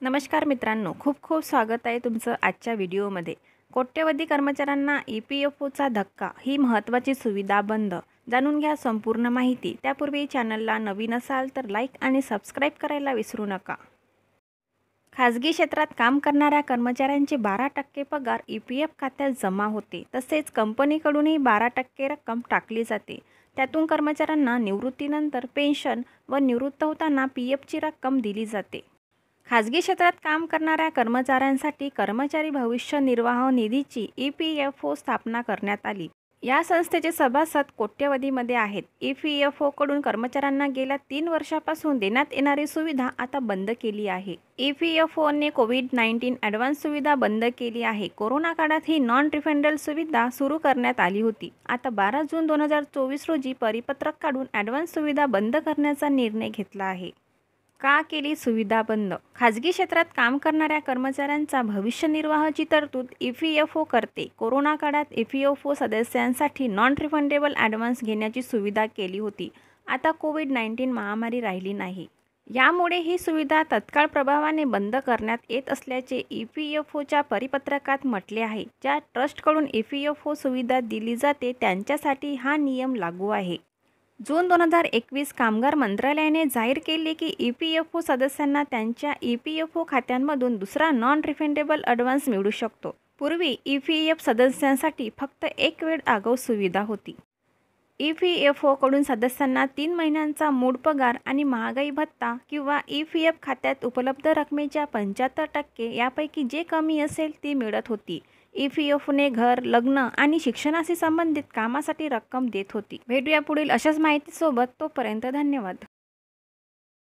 नमस्कार मित्रांनो, खूप खूप स्वागत आहे तुमचं आजच्या व्हिडिओमध्ये। कोट्यवधी कर्मचाऱ्यांना EPFOचा धक्का, ही महत्त्वाची सुविधा बंद। जाणून घ्या संपूर्ण माहिती। त्यापूर्वी चॅनलला नवीन असाल तर लाईक आणि सबस्क्राईब करायला विसरू नका। खाजगी क्षेत्रात काम करणाऱ्या कर्मचाऱ्यांचे 12% पगार EPF खात्यात जमा होते। तसेच कंपनीकडूनही 12% रक्कम टाकली जाते। त्यातून कर्मचाऱ्यांना निवृत्तीनंतर पेन्शन व निवृत्त होताना PFची रक्कम दिली जाते। खाजगी क्षेत्रात काम करणाऱ्या कर्मचाऱ्यांसाठी कर्मचारी भविष्य निर्वाह निधीची EPFO स्थापना करण्यात आली। या संस्थेचे सभासद कोट्यवधीमध्ये आहेत। EPFOकडून कर्मचाऱ्यांना गेल्या 3 वर्षापासून देण्यात येणारी सुविधा आता बंद केली आहे। EPFOने कोविड-19 ॲडव्हान्स सुविधा बंद केली आहे। कोरोना काळात ही नॉन रिफंडेबल सुविधा सुरू करण्यात आली होती। आता 12 जून 2024 रोजी परिपत्रक काढून ॲडव्हान्स सुविधा बंद करण्याचा निर्णय घेतला आहे। का केली सुविधा बंद? खाजगी क्षेत्रात काम करणाऱ्या कर्मचाऱ्यांचा भविष्य निर्वाहाची तरतूद EPFO करते। कोरोना काळात EPFO सदस्यांसाठी नॉन रिफंडेबल ॲडव्हान्स घेण्याची सुविधा केली होती। आता कोविड-19 महामारी राहिली नाही। यामुळे ही सुविधा तत्काळ प्रभावाने बंद करण्यात येत असल्याचे EPFOच्या परिपत्रकात म्हटले आहे। ज्या ट्रस्टकडून EPFO सुविधा दिली जाते त्यांच्यासाठी हा नियम लागू आहे। जून 2021 कामगार मंत्रालयाने जाहीर केले की EPFO सदस्यांना त्यांच्या EPFO खात्यांमधून दुसरा नॉन रिफंडेबल ॲडव्हान्स मिळू शकतो। पूर्वी EPF सदस्यांसाठी फक्त एक वेळ आगाऊ सुविधा होती। EPFOकडून सदस्यांना 3 महिन्यांचा मूळ पगार आणि महागाई भत्ता किंवा EPF खात्यात उपलब्ध रकमेच्या 75% यापैकी जे कमी असेल ती मिळत होती। EPFOने घर, लग्न आणि शिक्षणाशी संबंधित कामासाठी रक्कम देत होती। भेटूया पुढील अशाच माहितीसोबत, तोपर्यंत धन्यवाद।